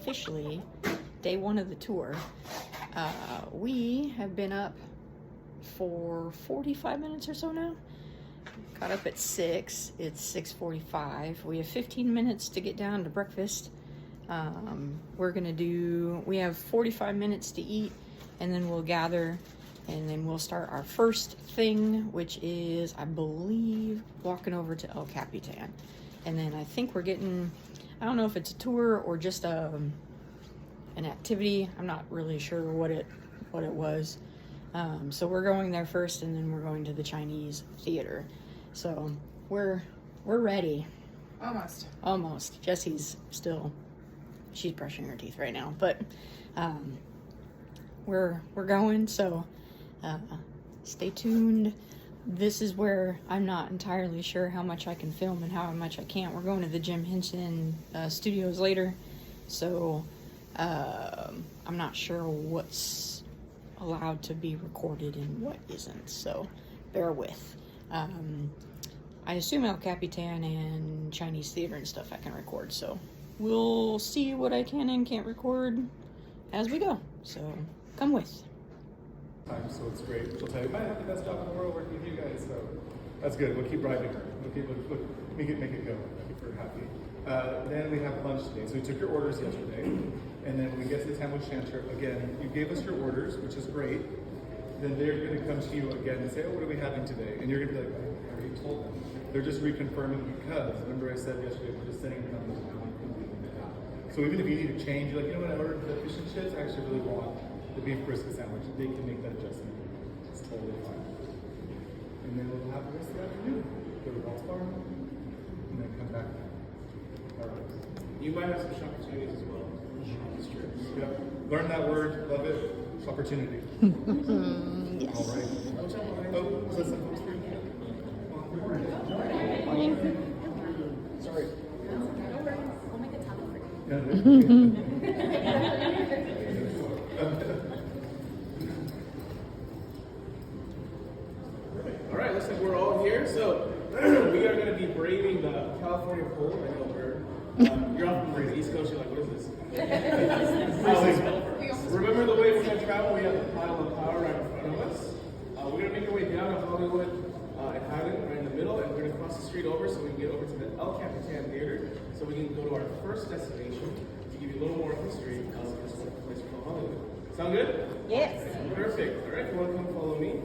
officially day one of the tour. We have been up for 45 minutes or so now. Got up at 6. It's 6:45. We have 15 minutes to get down to breakfast. We have 45 minutes to eat, and then we'll gather, and then we'll start our first thing, which is, I believe, walking over to El Capitan. And then I think we're getting, I don't know if it's a tour or just an activity. I'm not really sure what it was. So we're going there first, and then we're going to the Chinese Theater. So we're ready. Almost. Jessie's still, she's brushing her teeth right now, but we're going. So stay tuned. This is where I'm not entirely sure how much I can film and how much I can't. We're going to the Jim Henson studios later, so I'm not sure what's allowed to be recorded and what isn't, so bear with. I assume El Capitan and Chinese Theater and stuff I can record, so we'll see what I can and can't record as we go, so come with. So it's great. She'll tell you, I have the best job in the world working with you guys, so that's good. We'll keep bribing her. Make it go. Keep her happy. Then we have lunch today. So we took your orders yesterday, and then when we get to the Tam O'Shanters, again, you gave us your orders, which is great. Then they're going to come to you again and say, oh, what are we having today? And you're going to be like, I already told them. They're just reconfirming because, remember I said yesterday, we're just sending the numbers now. So even if you need to change, you're like, you know what, I ordered the fish and chips, I actually really want the beef brisket sandwich. They can make that adjustment. It's totally fine. And then we'll have the rest of the afternoon. Go to Walt's Bar, and then come back. All right. You might have some opportunities as well. Yep. Learn that word, love it. Opportunity. Yes. All right. Oh, was that something for you? Sorry. We'll make a taco for you. All right, looks like we're all here. So we are going to be braving the California cold. I know you're off from the East Coast. You're like, what is this? Remember the way we're going to travel? We have a pile of power right in front of us. We're going to make our way down to Hollywood and Highland right in the middle, and we're going to cross the street over so we can get over to the El Capitan Theater so we can go to our first destination to give you a little more history of this place called Hollywood. Sound good? Yes. Perfect. All right, if you want to come follow me.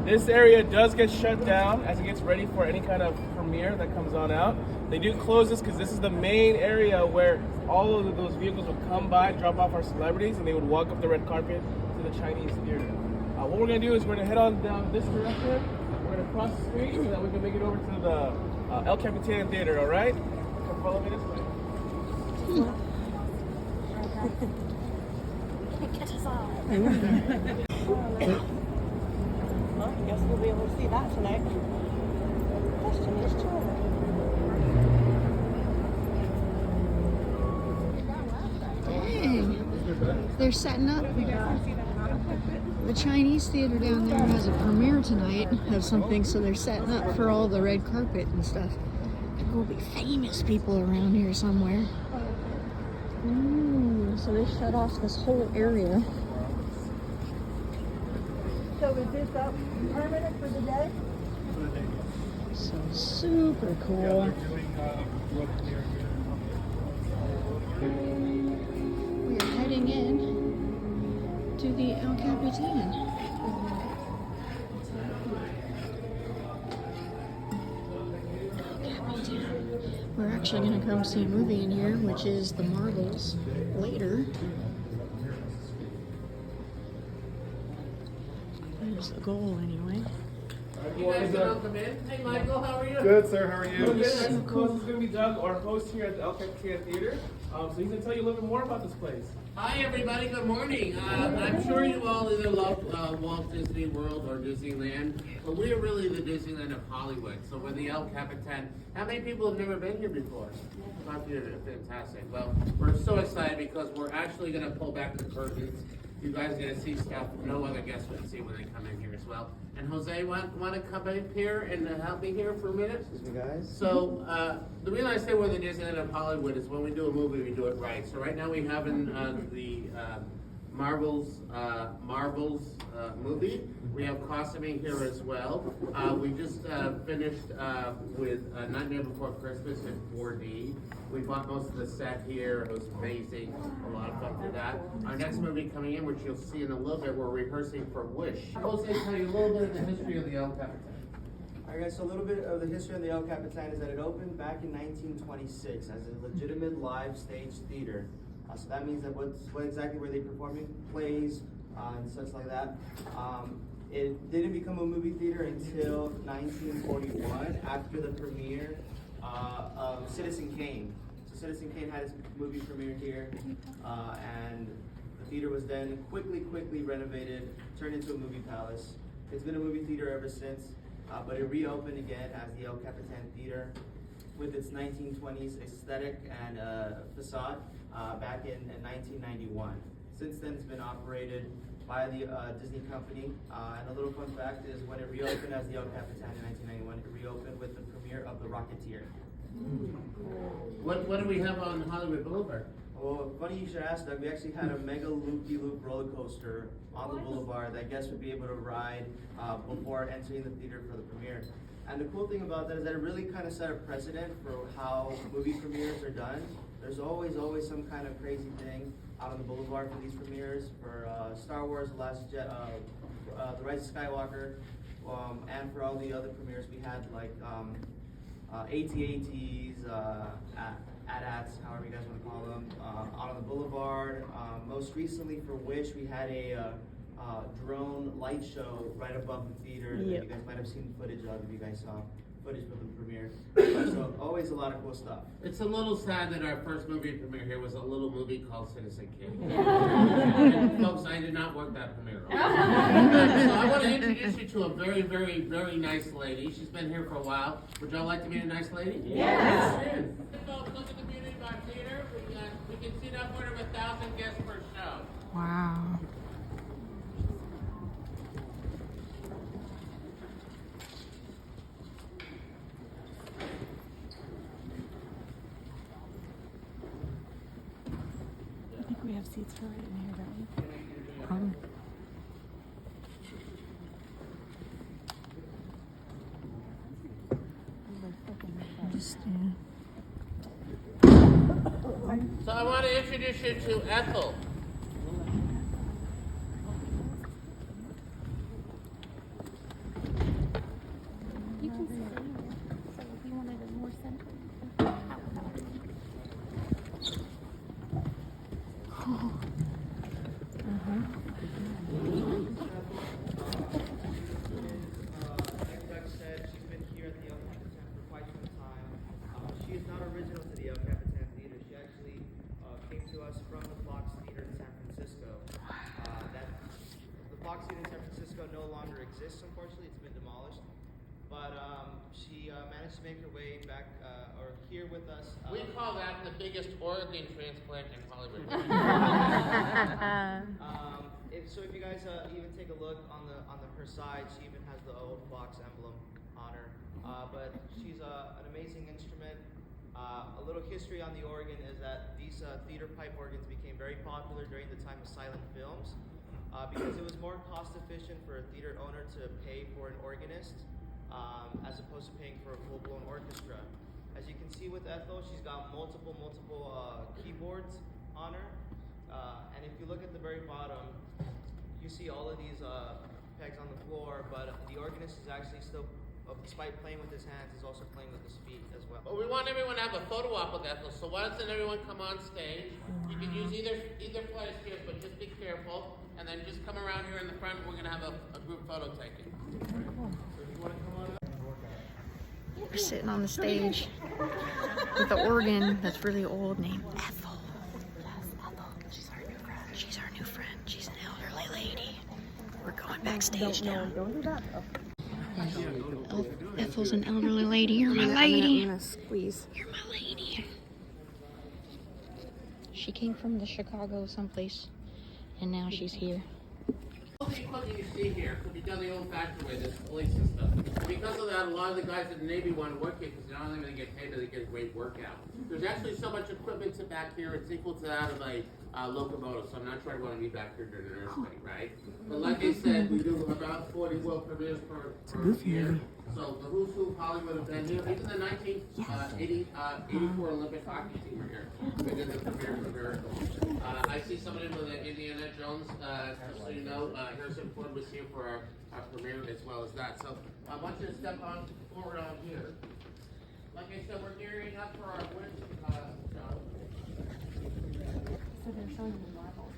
This area does get shut down as it gets ready for any kind of premiere that comes on out. They do close this because this is the main area where all of those vehicles would come by, drop off our celebrities, and they would walk up the red carpet to the Chinese Theater. What we're going to do is we're going to head on down this direction. We're going to cross the street so that we can make it over to the El Capitan Theater, all right? Come follow me this way. Catch us all. Well, I guess we'll be able to see that tonight. Question is true. Dang. They're setting up. The Chinese Theater down there has a premiere tonight of something, so they're setting up for all the red carpet and stuff. There will be famous people around here somewhere. Ooh, so they shut off this whole area. So is this up permanent for the day? So super cool. We are heading in to the El Capitan. We're actually going to come see a movie in here, which is The Marvels, later. There's the goal, anyway. You guys want to come in? Hey, Michael, how are you? Good, sir. How are you? Good. Nice and cool. This is going to be Doug, our host here at the El Capitan Theater. So he's going to tell you a little bit more about this place. Hi everybody, good morning. I'm sure you all either love Walt Disney World or Disneyland, but we are really the Disneyland of Hollywood. So we're the El Capitan. How many people have never been here before? Fantastic. Well, we're so excited because we're actually going to pull back the curtains. You guys are gonna see stuff no other guests would see when they come in here as well. And Jose, want to come in here and help me here for a minute? Excuse me, guys. So, the reason I say we're the Disneyland of Hollywood is when we do a movie, we do it right. So right now we have in the Marvel's movie. We have costuming here as well. We just finished with Nightmare Before Christmas in 4D. We bought most of the set here. It was amazing. A lot of fun for that. Our next movie coming in, which you'll see in a little bit, we're rehearsing for Wish. Jose, tell you a little bit of the history of the El Capitan. Alright guys, so a little bit of the history of the El Capitan is that it opened back in 1926 as a legitimate live stage theater. So that means that what exactly were they performing? Plays and such like that. It didn't become a movie theater until 1941 after the premiere of Citizen Kane. So Citizen Kane had its movie premiere here, and the theater was then quickly renovated, turned into a movie palace. It's been a movie theater ever since, but it reopened again as the El Capitan Theater with its 1920s aesthetic and facade back in 1991. Since then, it's been operated by the Disney Company. And a little fun fact is when it reopened as the El Capitan in 1991, it reopened with the premiere of The Rocketeer. What do we have on Hollywood Boulevard? Well, funny you should ask, Doug. We actually had a mega loop-de-loop roller coaster on the boulevard that guests would be able to ride before entering the theater for the premiere. And the cool thing about that is that it really kind of set a precedent for how movie premieres are done. There's always some kind of crazy thing out on the boulevard for these premieres. For Star Wars, The Rise of Skywalker, and for all the other premieres we had, like AT-ATs, AT-ATs, however you guys want to call them, out on the boulevard. Most recently for Wish, we had a drone light show right above the theater that you guys might have seen footage of if you guys saw footage of the premiere. So always a lot of cool stuff. It's a little sad that our first movie premiere here was a little movie called Citizen Kane. And folks, I did not work that premiere. So I want to introduce you to a very, very, very nice lady. She's been here for a while. Would y'all like to meet a nice lady? Yes. Folks, look at the beauty of our theater. We can seat upward of 1,000 guests per show. Wow. We have seats for right in here, don't we? So I want to introduce you to Ethel. You can sit anywhere. So if you wanted it more central, Like Doug said, she's been here at the El Capitan for quite some time. She is not original to the El Capitan Theater. She actually came to us from the Fox Theater in San Francisco. The Fox Theater in San Francisco no longer exists, unfortunately. It's been demolished. But she managed to make her way back or here with us. We call that the biggest organ transplant in Hollywood. So if you guys even take a look on her side, she even has the old Fox emblem on her. But she's an amazing instrument. A little history on the organ is that these theater pipe organs became very popular during the time of silent films because it was more cost efficient for a theater owner to pay for an organist as opposed to paying for a full-blown orchestra. As you can see with Ethel, she's got multiple keyboards on her. And if you look at the very bottom, you see all of these pegs on the floor, but the organist is actually still, despite playing with his hands, is also playing with his feet as well. But we want everyone to have a photo op with Ethel, so why doesn't everyone come on stage? You can use either flight of stairs, but just be careful, and then just come around here in the front. We're gonna have a group photo taken. So if you want to come on up. We're sitting on the stage with the organ that's really old named Ethel. Yes, Ethel. She's our new friend. She's our new friend. She's an elderly lady. We're going backstage now. Don't do that. Ethel's an elderly lady. You're my lady. I'm gonna squeeze. You're my lady. She came from the Chicago someplace. And now she's here. All the equipment you see here could be done the old-fashioned way, this pulley system. And because of that, a lot of the guys at the Navy want to work here because not only do they get paid, but they get a great workout. There's actually so much equipment back here, it's equal to that of a locomotive, so I'm not sure I want to be back here during an earthquake, right? But like I said, we do about 40 world premieres per year. So the Who's Who of Hollywood have been here. Even the 1984 Olympic hockey team are here. We did the premiere for Miracle. I see somebody with an Indiana Jones, just so you know, Harrison Ford was here for our premiere as well as that. So I want you to step on forward on here. Like I said, we're gearing up for our winter show. So they're showing the marbles.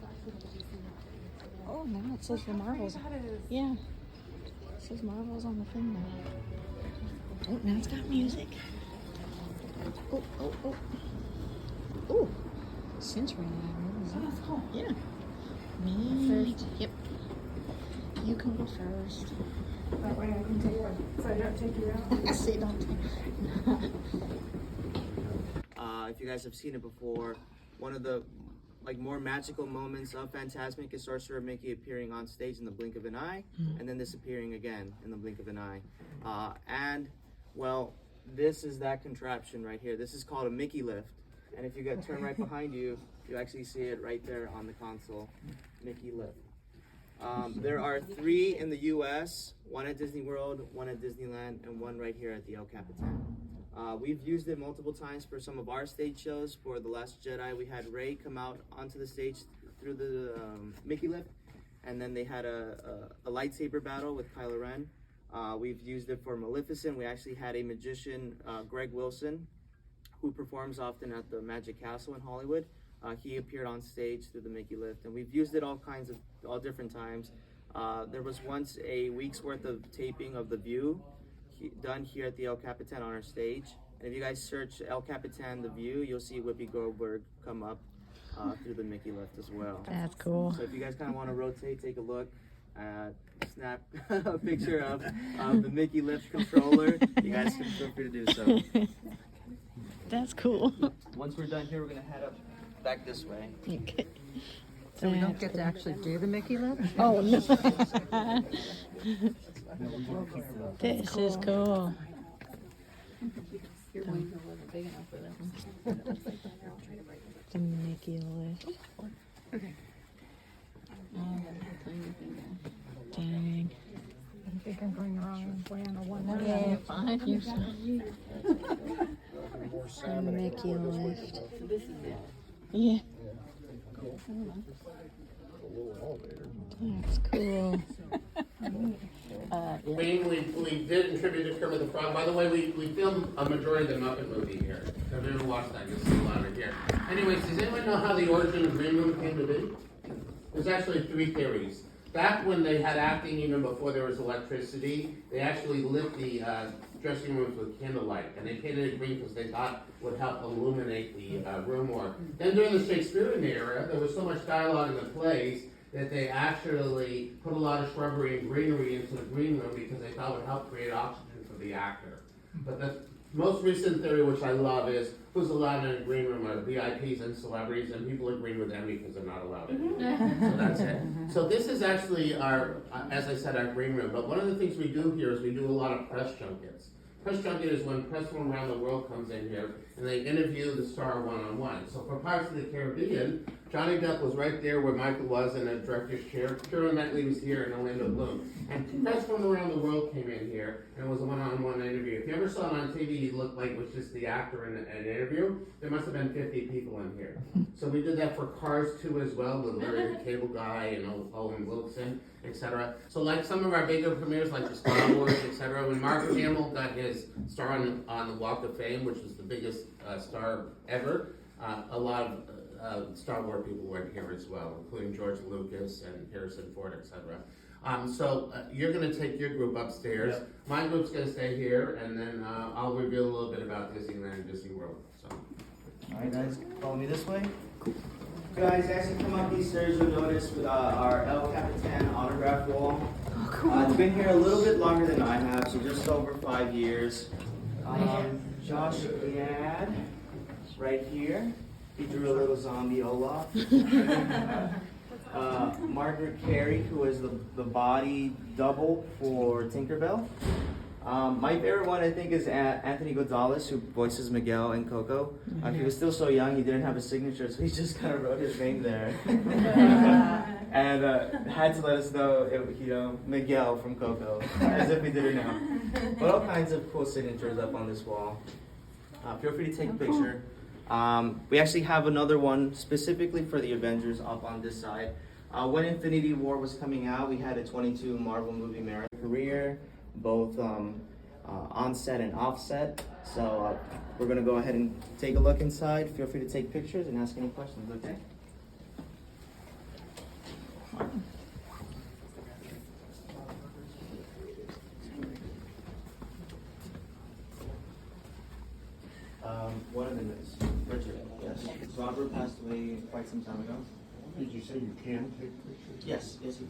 Oh, now it says the marbles. Yeah. It says marbles on the film now. Oh, now it's got music. Oh, oh, oh. Oh. Sensory lab. Oh, that's cool. Yeah. Me. Yep. You can go first. That way I can take one. So I don't take you out. I say don't. If you guys have seen it before, one of the more magical moments of Fantasmic is Sorcerer Mickey appearing on stage in the blink of an eye, and then disappearing again in the blink of an eye. Well, this is that contraption right here. This is called a Mickey lift, and if you turn right behind you, you actually see it right there on the console, Mickey lift. There are 3 in the U.S., 1 at Disney World, 1 at Disneyland, and 1 right here at the El Capitan. We've used it multiple times for some of our stage shows. For The Last Jedi, we had Rey come out onto the stage through the Mickey lift, and then they had a lightsaber battle with Kylo Ren. We've used it for Maleficent. We actually had a magician, Greg Wilson, who performs often at the Magic Castle in Hollywood. He appeared on stage through the Mickey lift, and we've used it all different times. There was once a week's worth of taping of The View done here at the El Capitan on our stage. And if you guys search El Capitan The View, you'll see Whoopi Goldberg come up through the Mickey lift as well. That's cool. So if you guys kind of want to rotate, take a look, snap a picture of the Mickey lift controller, you guys can feel free to do so. That's cool. Once we're done here, we're going to head up back this way. Okay. So we don't get to actually do the Mickey lift? Oh, no. This is cool. The Mickey lift. Okay. Dang. I think I'm going the wrong way on a one. Yeah, 5 years. The Mickey lift. Yeah. That's cool. We did contribute to Kermit the Frog. By the way, we filmed a majority of the Muppet movie here. So if you ever watched that, you'll see a lot of it here. Anyways, does anyone know how the origin of Green Room came to be? There's actually 3 theories. Back when they had acting, even before there was electricity, they actually lit the dressing rooms with candlelight, and they painted it green because they thought would help illuminate the room more. Then during the Shakespearean era, there was so much dialogue in the plays that they actually put a lot of shrubbery and greenery into the green room because they thought would help create oxygen for the actor. But the most recent theory, which I love, is who's allowed in a green room are VIPs and celebrities, and people agree with Emmy because they're not allowed in. So that's it. So this is actually our, as I said, our green room. But one of the things we do here is we do a lot of press junkets. Press junket is when press from around the world comes in here and they interview the star one-on-one. So for Pirates of the Caribbean, Johnny Depp was right there where Michael was in a director's chair. Keira Knightley was here and Orlando Bloom. And press from around the world came in here and it was a one-on-one interview. If you ever saw it on TV, it looked like it was just the actor in an interview. There must have been 50 people in here. So we did that for Cars 2 as well with Larry the Cable Guy and Owen Wilson, etc. So like some of our bigger premieres like the Star Wars, etc. When Mark Hamill got his star on the Walk of Fame, which was the biggest star ever, a lot of Star Wars people were here as well, including George Lucas and Harrison Ford, etc. So you're going to take your group upstairs. Yep. My group's going to stay here, and then I'll reveal a little bit about Disneyland and Disney World. So. All right, guys, follow me this way. Guys, as you come up these stairs, you'll notice our El Capitan autograph wall. Oh, cool. It's been here a little bit longer than I have, so just over 5 years. Josh Gad, right here. He drew a little zombie Olaf. Margaret Carey, who is the body double for Tinkerbell. My favorite one, I think, is Anthony Gonzalez, who voices Miguel in Coco. He was still so young, he didn't have a signature, so he just kind of wrote his name there. And had to let us know, Miguel from Coco, as if he did it now. But all kinds of cool signatures up on this wall. Feel free to take a picture. We actually have another one specifically for the Avengers up on this side. When Infinity War was coming out, we had a 22 Marvel movie marathon career, both on set and off set. So we're gonna go ahead and take a look inside. Feel free to take pictures and ask any questions, okay? One of them is Richard, yes. Robert passed away quite some time ago. Did you say you can take pictures? Yes, you can.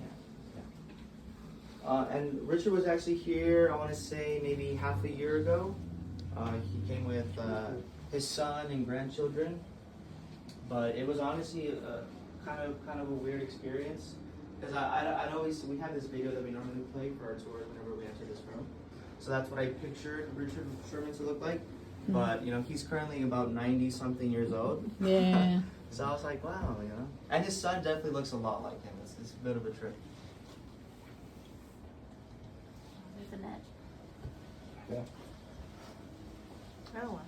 Yeah. And Richard was actually here, I want to say maybe half a year ago. He came with his son and grandchildren. But it was honestly kind of a weird experience. Because I'd always, we have this video that we normally play for our tours whenever we enter this room. So that's what I pictured Richard Sherman to look like. But, he's currently about 90-something years old. Yeah. So I was like, wow, And his son definitely looks a lot like him. It's a bit of a trip. There's a net. Yeah. Oh, wow.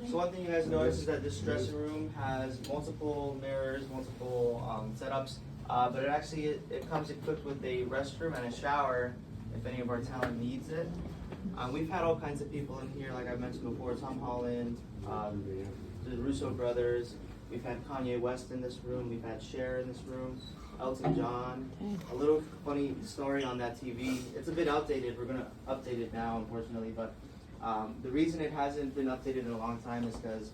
So one thing you guys notice is that this dressing room has multiple mirrors, multiple setups, but it comes equipped with a restroom and a shower if any of our talent needs it. We've had all kinds of people in here, like I mentioned before, Tom Holland, the Russo brothers. We've had Kanye West in this room. We've had Cher in this room. Elton John. A little funny story on that TV. It's a bit outdated. We're going to update it now, unfortunately. But the reason it hasn't been updated in a long time is because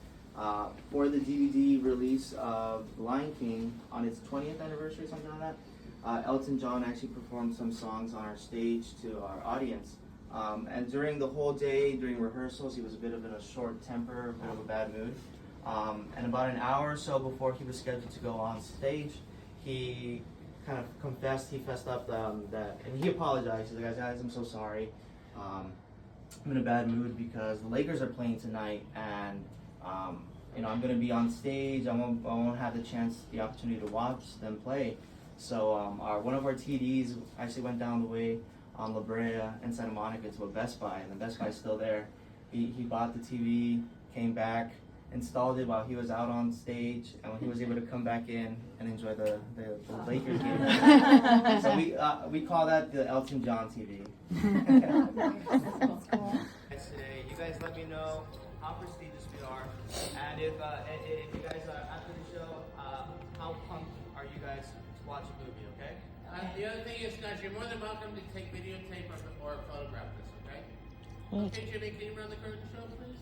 for the DVD release of Lion King on its 20th anniversary, something like that, Elton John actually performed some songs on our stage to our audience. And during the whole day, during rehearsals, he was a bit of in a short temper, a bit of a bad mood. And about an hour or so before he was scheduled to go on stage, he kind of he fessed up that, and he apologized. He's like, guys, I'm so sorry. I'm in a bad mood because the Lakers are playing tonight, and I'm going to be on stage. I won't have the opportunity to watch them play. So one of our TDs actually went down the way on La Brea and Santa Monica to a Best Buy, and the Best Buy is still there. He bought the TV, came back, installed it while he was out on stage, and when he was able to come back in and enjoy the Lakers game. So we call that the Elton John TV. Today, you guys let me know how prestigious we are, and if you guys after the show, how pumped are you guys to watch a movie? Okay. The other thing is, guys, you're more than welcome to take videotape or photograph this, okay? Okay, Jimmy, can you run the curtain show, please?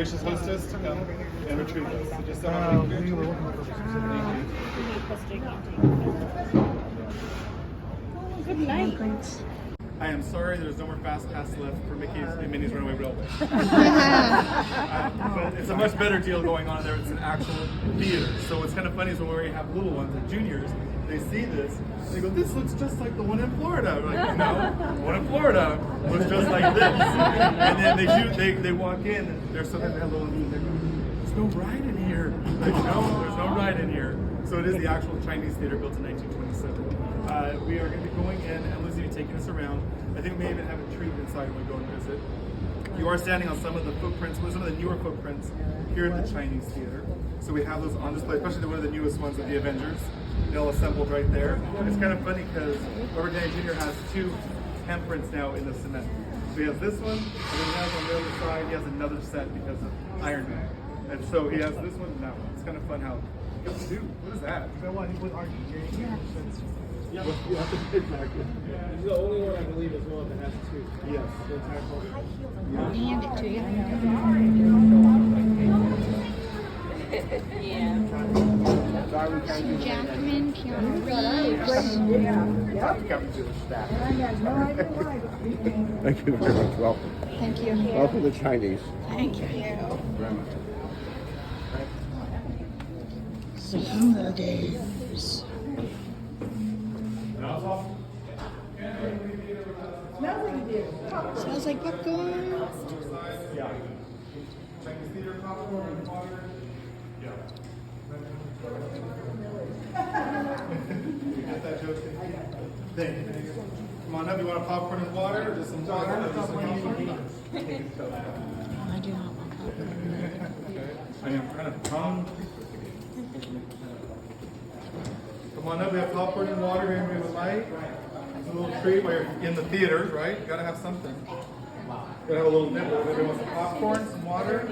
gracious hostess to come and retrieve us. So just thank you. Good night. I am sorry there's no more fast pass left for Mickey's and Minnie's Runaway Railway. But it's a much better deal going on there. It's an actual theater. So what's kind of funny is when we have little ones, the juniors, they see this, they go, this looks just like the one in Florida. We're like, no, the one in Florida looks just like this. And then they walk in, and there's something that little, and they're going, there's no ride in here. Like, no, there's no ride in here. So it is the actual Chinese theater built in 1927. We are going to be going in, and Lizzie's going to be taking us around. I think we may even have a treat inside when we go and visit. You are standing on some of the footprints, some of the newer footprints here at the Chinese Theater. So we have those on display, especially one of the newest ones of the Avengers. They all assembled right there. It's kind of funny because Robert Downey Jr. has two handprints now in the cement. So he has this one, and then he has on the other side, he has another set because of Iron Man. And so he has this one and that one. It's kind of fun how, dude, what is that? Is that one with RJ? Yeah. You have to pick back in. He's the only one I believe as well that has two. Yes. The entire program. Hand it to you. Jackman, Keanu Reeves. Thank you very much. Welcome. Thank you. Welcome to Chinese. Thank you. Very much. Summer days. Smells like popcorn. Yeah. Chinese theater, popcorn, water. Yeah. You get that joke? Thank you. Come on up. You want a popcorn and water or just some water? Or just some popcorn? I do not want popcorn. Okay. I am kind of hungry. Come on up. We have popcorn and water here. We would like. It's a little treat while you're in the theater, right? You gotta have something. Gotta have a little nibble. Everybody wants some popcorn, some water,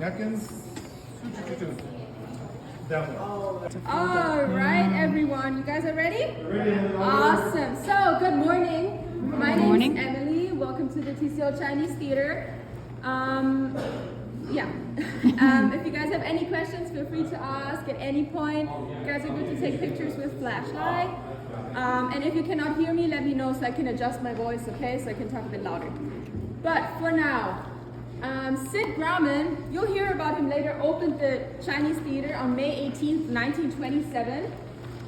napkins. Down there. All right, everyone. You guys are ready? Awesome. So, good morning. My name is Emily. Welcome to the TCL Chinese Theater. If you guys have any questions, feel free to ask at any point. You guys are good to take pictures with flashlight. And if you cannot hear me, let me know so I can adjust my voice, okay? So I can talk a bit louder. But for now, Sid Grauman, you'll hear about him later, opened the Chinese Theater on May 18th, 1927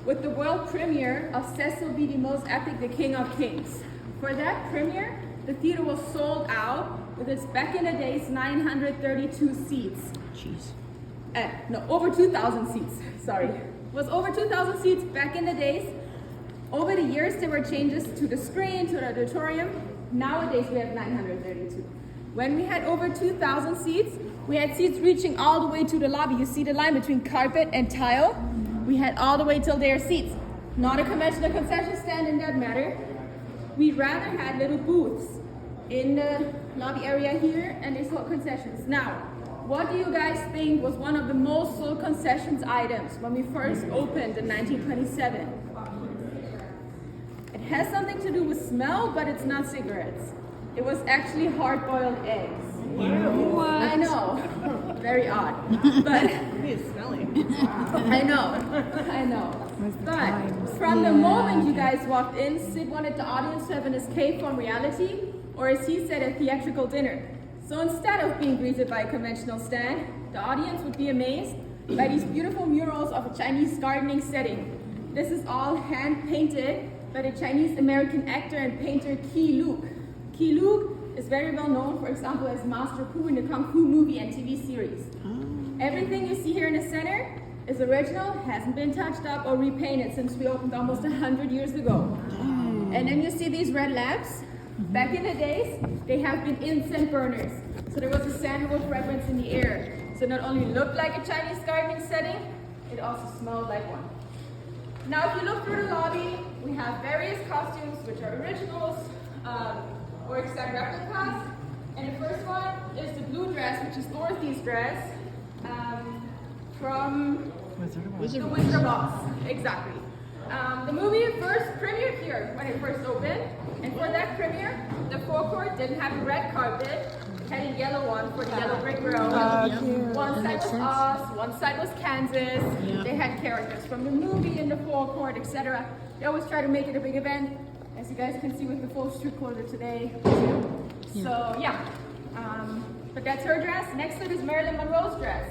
with the world premiere of Cecil B. DeMille's epic, The King of Kings. For that premiere, the theater was sold out with its back in the days 932 seats. Jeez. Over 2,000 seats, sorry. It was over 2,000 seats back in the days. Over the years, there were changes to the screen, to the auditorium. Nowadays, we have 932. When we had over 2,000 seats, we had seats reaching all the way to the lobby. You see the line between carpet and tile? We had all the way till their seats. Not a conventional concession stand in that matter. We rather had little booths in the lobby area here, and they sold concessions. Now, what do you guys think was one of the most sold concessions items when we first opened in 1927? It has something to do with smell, but it's not cigarettes. It was actually hard-boiled eggs. What? I know, very odd, but It's smelling. I know. But from the moment you guys walked in, Sid wanted the audience to have an escape from reality, or as he said, a theatrical dinner. So instead of being greeted by a conventional stand, the audience would be amazed by these beautiful murals of a Chinese gardening setting. This is all hand-painted by the Chinese-American actor and painter Key Luke. Key Luke is very well known, for example, as Master Pu in the Kung Fu movie and TV series. Everything you see here in the center is original, hasn't been touched up or repainted since we opened almost 100 years ago. And then you see these red lamps. Back in the days, they have been incense burners. So there was a sandalwood fragrance in the air. So it not only looked like a Chinese gardening setting, it also smelled like one. Now, if you look through the lobby, we have various costumes, which are originals or exact replicas. And the first one is the blue dress, which is Dorothy's dress from The Wizard of Oz. Exactly. The movie first premiered here when it first opened. And for that premiere, the forecourt didn't have a red carpet. had a yellow one for the yellow brick road. Cute. One side was us, one side was Kansas. Yeah. They had characters from the movie in the forecourt, etc. They always try to make it a big event, as you guys can see with the full street closure today. So yeah, but that's her dress. Next to it is Marilyn Monroe's dress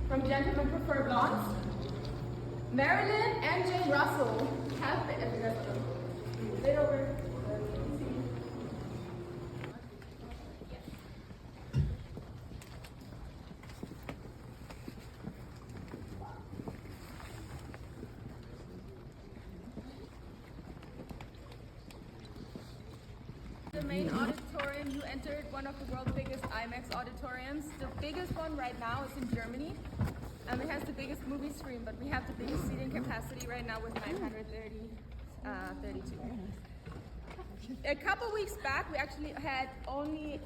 from Gentlemen Prefer Blondes. Marilyn and Jane Russell have been, as you guys know, move it over. The main auditorium, you entered one of the world's biggest IMAX auditoriums. The biggest one right now is in Germany. It has the biggest movie screen, but we have the biggest seating capacity right now with 932. A couple weeks back, we actually had only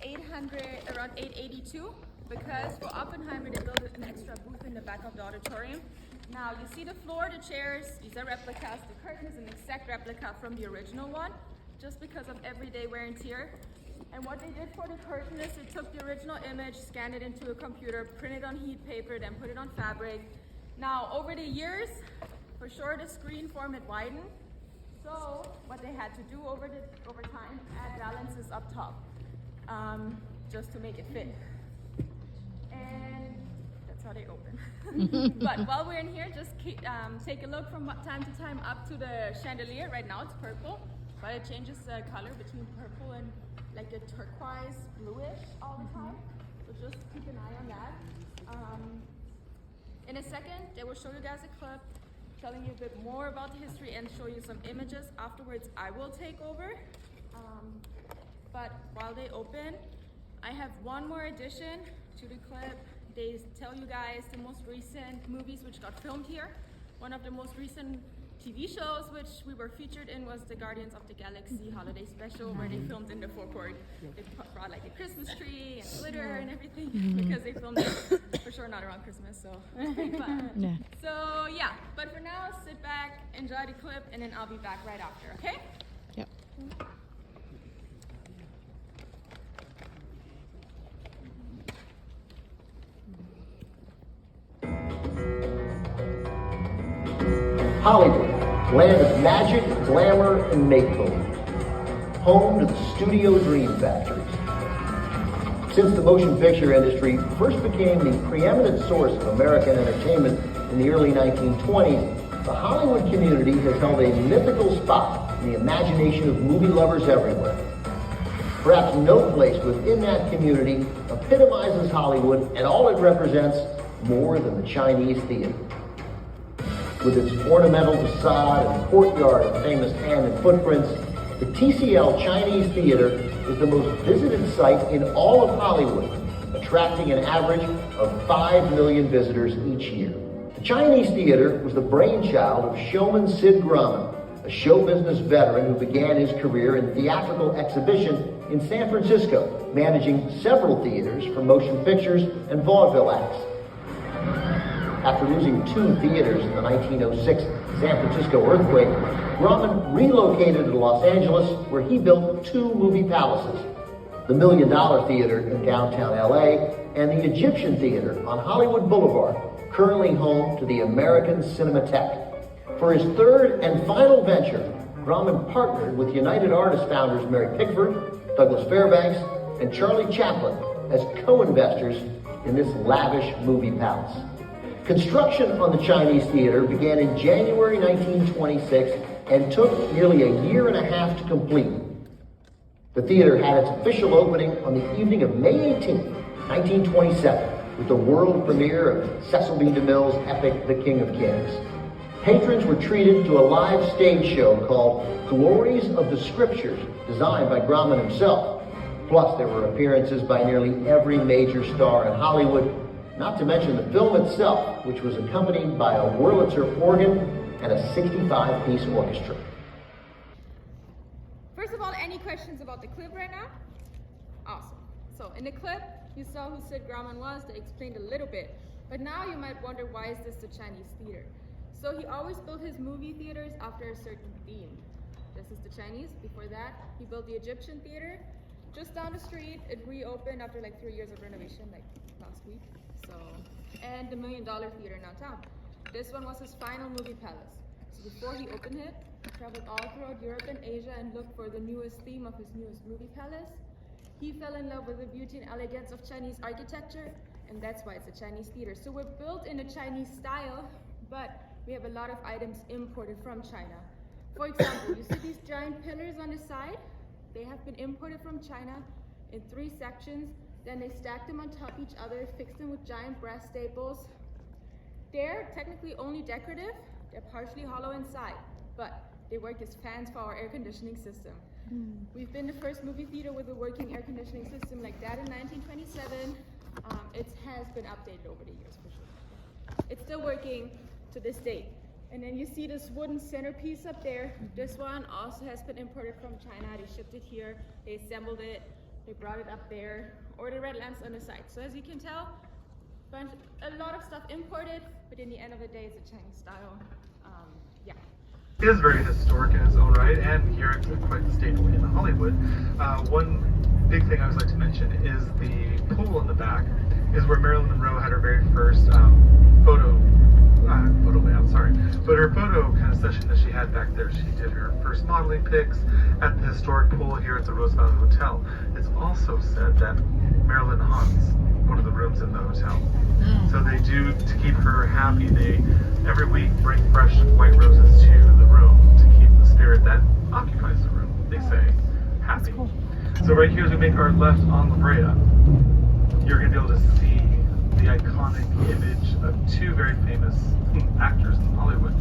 around 882, because for Oppenheimer, they built an extra booth in the back of the auditorium. Now, you see the floor, the chairs, these are replicas. The curtain is an exact replica from the original one, just because of everyday wear and tear. And what they did for the curtain is they took the original image, scanned it into a computer, printed on heat paper, then put it on fabric. Now, over the years, for sure the screen format widened. So what they had to do over time, add balances up top, just to make it fit. And that's how they open. But while we're in here, just take a look from time to time up to the chandelier. Right now it's purple, but it changes the color between purple and like a turquoise bluish all the time. So just keep an eye on that. In a second, they will show you guys a clip telling you a bit more about the history and show you some images. Afterwards, I will take over. But while they open, I have one more addition to the clip. They tell you guys the most recent movies which got filmed here. One of the most recent TV shows which we were featured in was the Guardians of the Galaxy holiday special, where they filmed in the forecourt. They brought like a Christmas tree and glitter and everything because they filmed it for sure not around Christmas, so it was pretty fun. Yeah. So yeah, but for now, sit back, enjoy the clip, and then I'll be back right after, okay? Yep. Hollywood, land of magic, glamour, and make-believe. Home to the studio dream factories. Since the motion picture industry first became the preeminent source of American entertainment in the early 1920s, the Hollywood community has held a mythical spot in the imagination of movie lovers everywhere. Perhaps no place within that community epitomizes Hollywood and all it represents more than the Chinese Theater. With its ornamental facade and courtyard of famous hand and footprints, the TCL Chinese Theater is the most visited site in all of Hollywood, attracting an average of 5 million visitors each year. The Chinese Theater was the brainchild of showman Sid Grauman, a show business veteran who began his career in theatrical exhibition in San Francisco, managing several theaters for motion pictures and vaudeville acts. After losing 2 theaters in the 1906 San Francisco earthquake, Grauman relocated to Los Angeles, where he built 2 movie palaces, the $1 Million Theater in downtown LA and the Egyptian Theater on Hollywood Boulevard, currently home to the American Cinematheque. For his third and final venture, Grauman partnered with United Artists founders Mary Pickford, Douglas Fairbanks, and Charlie Chaplin as co-investors in this lavish movie palace. Construction on the Chinese Theater began in January 1926 and took nearly a year and a half to complete. The theater had its official opening on the evening of May 18, 1927, with the world premiere of Cecil B. DeMille's epic The King of Kings. Patrons were treated to a live stage show called Glories of the Scriptures, designed by Grauman himself. Plus, there were appearances by nearly every major star in Hollywood, not to mention the film itself, which was accompanied by a Wurlitzer organ and a 65-piece orchestra. First of all, any questions about the clip right now? Awesome. So in the clip, you saw who Sid Grauman was. They explained a little bit. But now you might wonder, why is this the Chinese theater? So he always built his movie theaters after a certain theme. This is the Chinese. Before that, he built the Egyptian theater. just down the street, it reopened after like 3 years of renovation, like last week. So, and the $1 Million Theater in downtown. This one was his final movie palace. So before he opened it, he traveled all throughout Europe and Asia and looked for the newest theme of his newest movie palace. He fell in love with the beauty and elegance of Chinese architecture, and that's why it's a Chinese theater. So we're built in a Chinese style, but we have a lot of items imported from China. For example, you see these giant pillars on the side? They have been imported from China in 3 sections. Then they stacked them on top of each other, fixed them with giant brass staples. They're technically only decorative. They're partially hollow inside, but they work as fans for our air conditioning system. We've been the first movie theater with a working air conditioning system like that in 1927. It has been updated over the years for sure. It's still working to this date. And then you see this wooden centerpiece up there. This one also has been imported from China. They shipped it here, they assembled it, they brought it up there, or the red lamps on the side. So as you can tell, a lot of stuff imported, but in the end of the day, it's a Chinese style. Yeah. It is very historic in its own right, and here it's quite the staple in Hollywood. One big thing I always like to mention is the pool in the back is where Marilyn Monroe had her very first but her photo kind of session that she had back there. She did her first modeling pics at the historic pool here at the Loews Hotel. It's also said that Marilyn haunts one of the rooms in the hotel. So they do, to keep her happy, they every week bring fresh white roses to the room to keep the spirit that occupies the room, they say, happy. Cool. So right here as we make our left on La Brea, you're going to be able to see the iconic image of 2 very famous actors in Hollywood,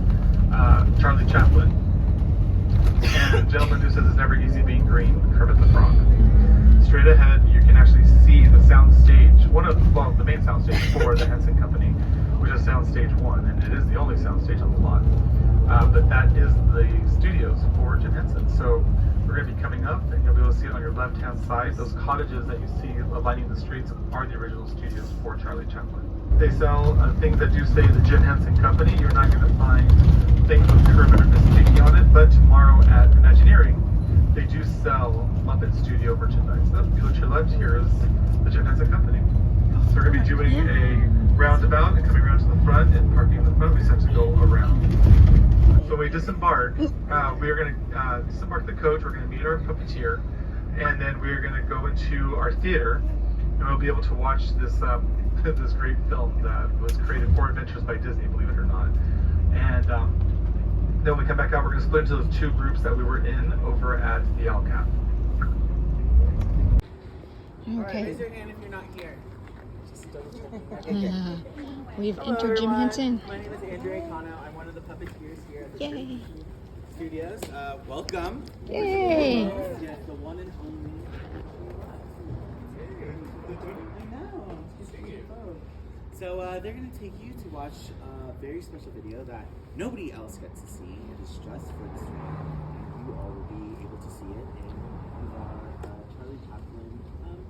Charlie Chaplin, and a gentleman who says it's never easy being green, Kermit the Frog. Straight ahead, you can actually see the sound stage, the main sound stage for the Henson Company, which is sound stage 1, and it is the only sound stage on the lot. But that is the studios for Jim Henson. So we're going to be coming up, and you'll be able to see it on your left-hand side. Those cottages that you see lining the streets are the original studios for Charlie Chaplin. They sell things that do say the Jim Henson Company. You're not going to find things with Kermit or Miss Piggy on it, but tomorrow at Imagineering, they do sell Muppet Studio merchandise. So if you look to your left, here is the Jim Henson Company. So we're going to be doing a roundabout and coming around to the front and parking in the front. We just have to go around. So when we disembark, we are going to disembark the coach. We're going to meet our puppeteer, and then we are going to go into our theater, and we'll be able to watch this this great film that was created for Adventures by Disney, believe it or not. And then when we come back out, we're going to split into those 2 groups that we were in over at the El Cap. All right, raise your hand if you're not here. We've entered Jim Henson. My name is Andrea Cano. I'm one of the puppeteers here at the Yay. studios. Welcome. Yay. Yes, the one and only. I know. So they're going to take you to watch a very special video that nobody else gets to see. It is just for this one. You all will be able to see it in one of our Charlie Chaplin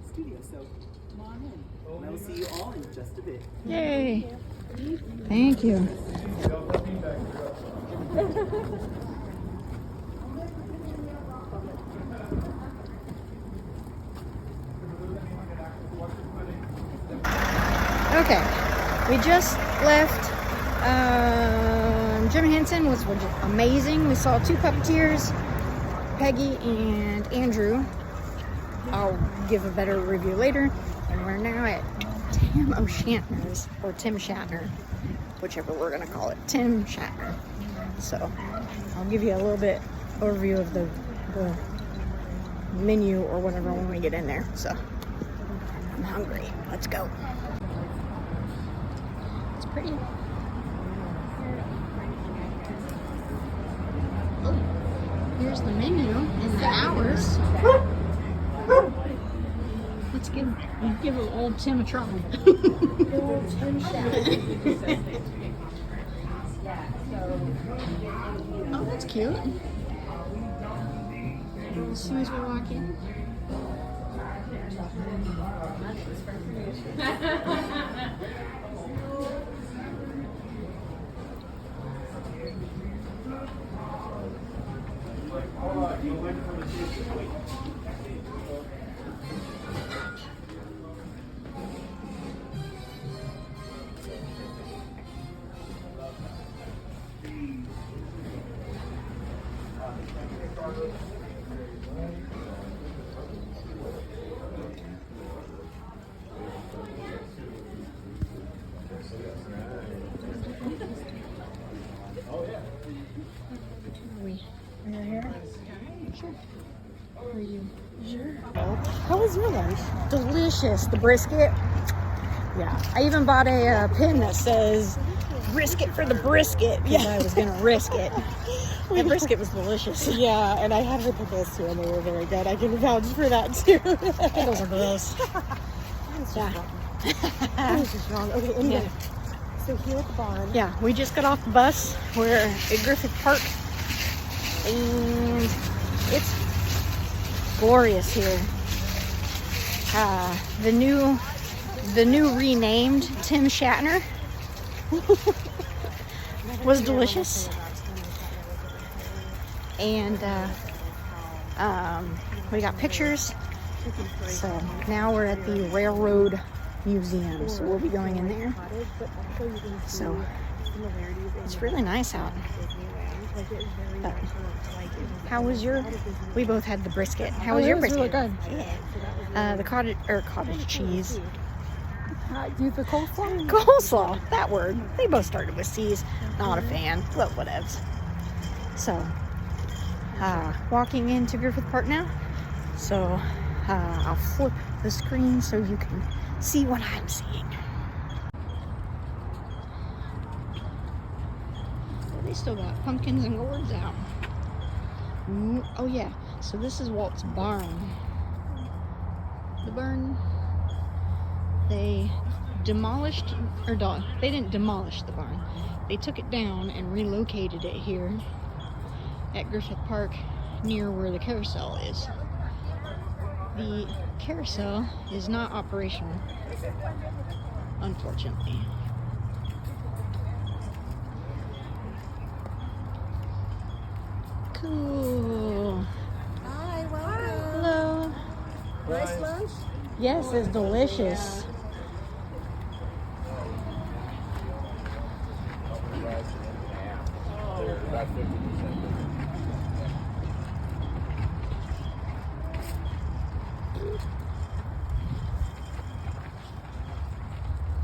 studios. So come on in. And I will see you all in just a bit. Yay. Thank you. Okay, we just left Jim Henson, which was amazing. We saw 2 puppeteers, Peggy and Andrew. I'll give a better review later. And we're now at Tam O'Shanters, or Tim Shatner, whichever we're gonna call it, Tim Shatner. So I'll give you a little bit overview of the menu or whatever when we get in there. So I'm hungry. Let's go. It's pretty. Oh, here's the menu and the hours. Let's give old Tim a try. Old Tim Shatner. Oh, that's cute. As soon as we walk in. How was your lunch? Delicious. The brisket. Yeah. I even bought a pin that says brisket for the brisket because I was going to risk it. The brisket was delicious. Yeah, and I had hypocrisy too, and they were very good. I can vouch for that too. Those are gross. Yeah. This is wrong. Okay, anyway. So here at the barn. Yeah, we just got off the bus. We're at Griffith Park, and it's glorious here. The new renamed Tim Shatner was delicious, and we got pictures. So now we're at the Railroad Museum, so we'll be going in there. So it's really nice out. But how was your? We both had the brisket. How was your brisket? Really good. Yeah. The cottage cheese. Do the coleslaw? Coleslaw. That word. They both started with C's. Not a fan, but whatevs. So, walking into Griffith Park now. So, I'll flip the screen so you can see what I'm seeing. They still got pumpkins and gourds out. Oh yeah, so this is Walt's barn. The barn, they demolished, they didn't demolish the barn. They took it down and relocated it here at Griffith Park near where the carousel is. The carousel is not operational, unfortunately. Cool. Hi, welcome. Hello. Nice lunch? Yes, it's delicious.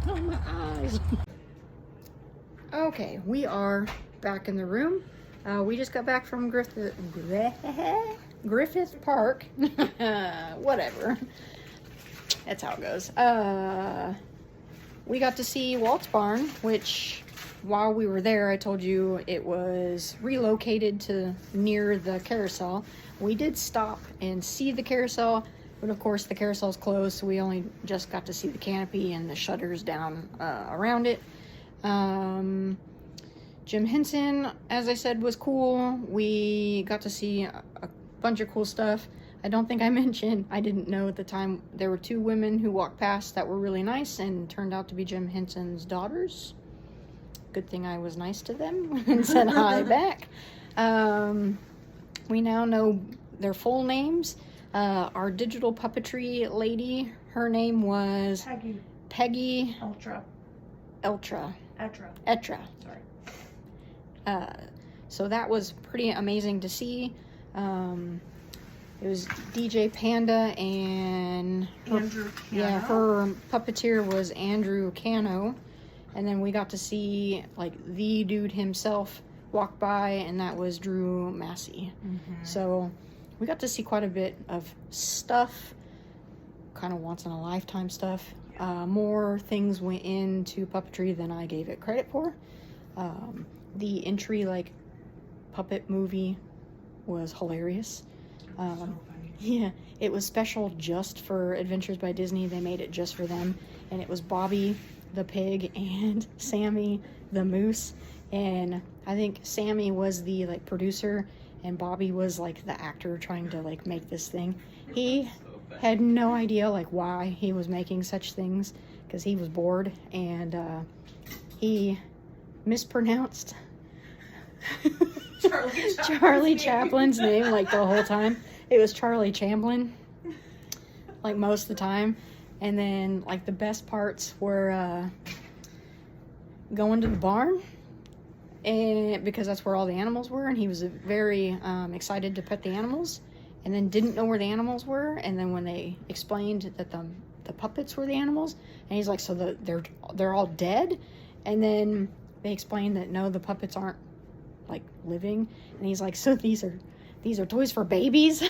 Oh, my eyes. Okay, we are back in the room. We just got back from Griffith Park. Whatever. That's how it goes. We got to see Walt's barn, which while we were there, I told you it was relocated to near the carousel. We did stop and see the carousel, but of course the carousel's closed, so we only just got to see the canopy and the shutters down around it. Jim Henson, as I said, was cool. We got to see a bunch of cool stuff. I don't think I mentioned, I didn't know at the time, there were two women who walked past that were really nice and turned out to be Jim Henson's daughters. Good thing I was nice to them and said hi back. We now know their full names. Our digital puppetry lady, her name was Peggy Etra. Sorry. So that was pretty amazing to see. It was DJ Panda and her puppeteer was Andrew Cano, and then we got to see like the dude himself walk by, and that was Drew Massey. So we got to see quite a bit of stuff, kind of once in a lifetime stuff. More things went into puppetry than I gave it credit for. The entry like puppet movie was hilarious. Yeah, it was special just for Adventures by Disney. They made it just for them, and it was Bobby the pig and Sammy the moose, and I think Sammy was the like producer and Bobby was like the actor trying to like make this thing. He had no idea like why he was making such things because he was bored, and he mispronounced Charlie Chaplin's name like the whole time. It was Charlie Champlin like most of the time. And then like the best parts were going to the barn, and because that's where all the animals were, and he was very excited to pet the animals, and then didn't know where the animals were, and then when they explained that the puppets were the animals, and he's like, so they're all dead, and then they explained that no, the puppets aren't like living, and he's like, so these are toys for babies.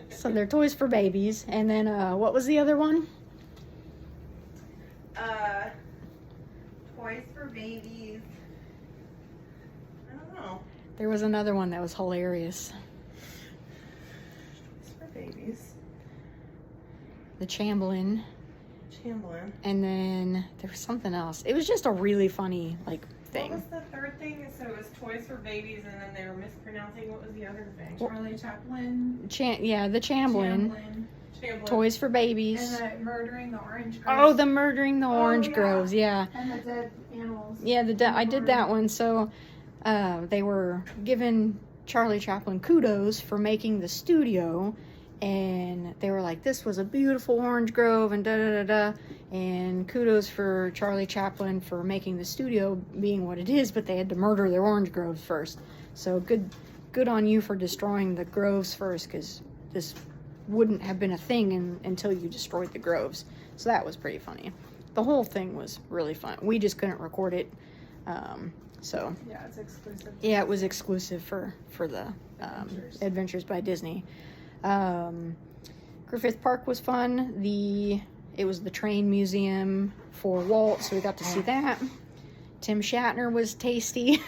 So they're toys for babies. And then, what was the other one? Toys for babies. I don't know. There was another one that was hilarious. Toys for babies. The Chamberlain. Chamberlain. And then there was something else. It was just a really funny, like, What thing. was the third thing? So it was toys for babies, and then they were mispronouncing. What was the other thing? Charlie Chaplin. Yeah, the Chamberlain. Chamberlain. Toys for babies. And the Murdering the Orange Groves. Oh, the Murdering the Orange Groves, yeah. And the Dead Animals. Yeah, I did that one. So they were giving Charlie Chaplin kudos for making the studio, and they were like, this was a beautiful orange grove, and da-da-da-da, and kudos for Charlie Chaplin for making the studio being what it is, but they had to murder their orange groves first. So good on you for destroying the groves first, because this wouldn't have been a thing until you destroyed the groves. So that was pretty funny. The whole thing was really fun. We just couldn't record it. So Yeah, it's exclusive. yeah, it was exclusive for the Adventures by Disney. Griffith Park was fun. It was the train museum for Walt, so we got to see that. Tim Shatner was tasty.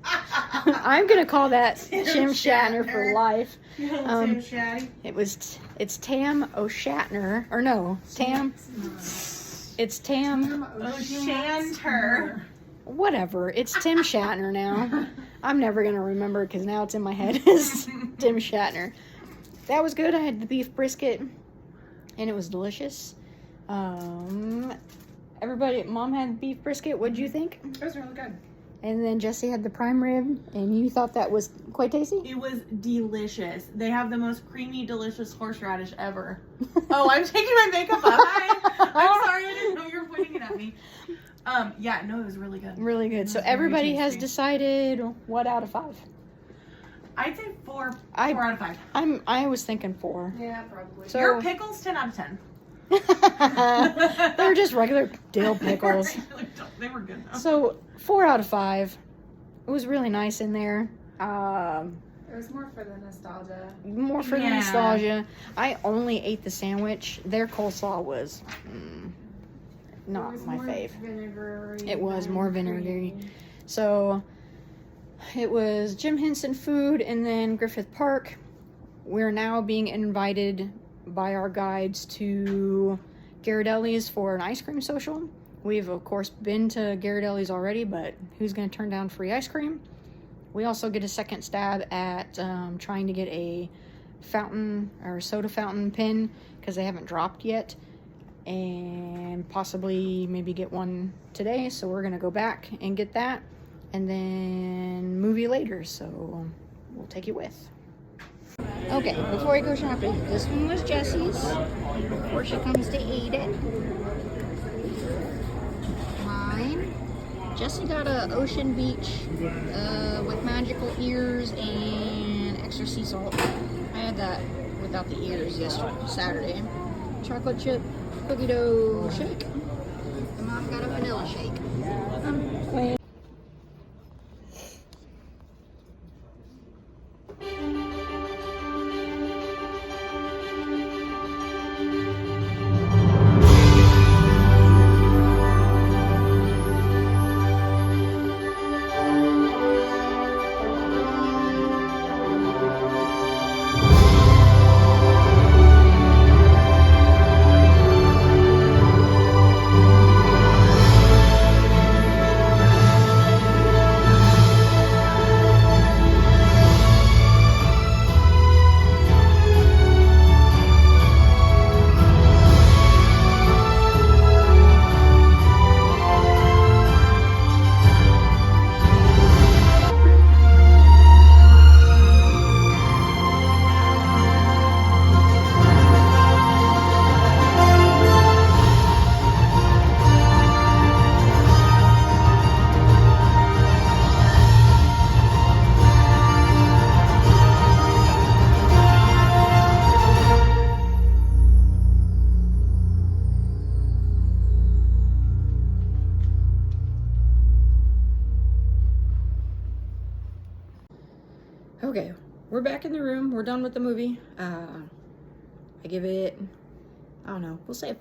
I'm gonna call that Tim Shatner for life. Tim Shatty. It's Tam O'Shanters, or no, Tam. It's Tam O'Shanter. Whatever. It's Tim Shatner now. I'm never gonna remember because now it's in my head as Tim Shatner. That was good. I had the beef brisket, and it was delicious. Everybody, Mom had beef brisket. What'd you think? It was really good. And then Jesse had the prime rib, and you thought that was quite tasty? It was delicious. They have the most creamy, delicious horseradish ever. Oh, I'm taking my makeup off. I'm sorry, I didn't know you were pointing it at me. Yeah, no, it was really good. Really good. So everybody has decided what out of 5? I'd say 4 out of 5. I was thinking 4. Yeah, probably. So Your pickles, 10 out of 10. They're just regular dill pickles. They were good though. So 4 out of 5. It was really nice in there. It was more for the nostalgia. More for the nostalgia. I only ate the sandwich. Their coleslaw was not my fave. It was more vinegary. So it was Jim Henson Food, and then Griffith Park. We're now being invited by our guides to Ghriradelli's for an ice cream social. We've of course been to Ghriradelli's already, but who's going to turn down free ice cream? We also get a second stab at trying to get a fountain or soda fountain pin because they haven't dropped yet, and possibly maybe get one today. So we're going to go back and get that, and then movie later, so we'll take you with. Okay, before I go shopping, this one was Jessie's before she comes to eat it. Mine. Jessie got a Ocean Beach with magical ears and extra sea salt. I had that without the ears Saturday. Chocolate chip cookie dough shake. And Mom got a vanilla shake. we're back in the room. We're done with the movie. I give it, I don't know, we'll say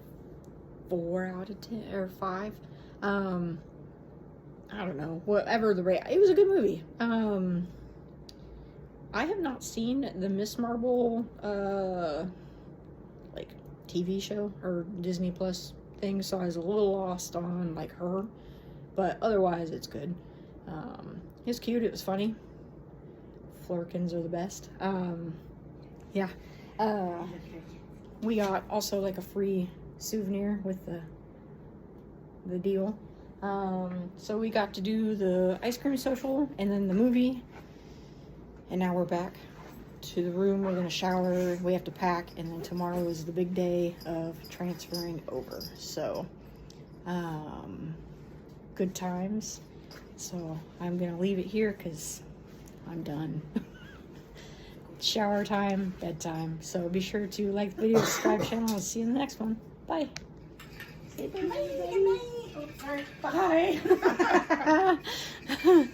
4 out of 10 or 5. I don't know, whatever the rate. It was a good movie. I have not seen the Miss Marvel like TV show or Disney Plus thing, so I was a little lost on like her, but otherwise it's good. It was cute. It was funny. Flurkins are the best. Yeah. We got also like a free souvenir with the deal. So we got to do the ice cream social and then the movie. And now we're back to the room. We're gonna shower. We have to pack, and then tomorrow is the big day of transferring over. So, good times. So I'm gonna leave it here because I'm done. Shower time, bedtime. So be sure to like the video, subscribe channel. I'll see you in the next one. Bye. Say bye. Bye. Bye.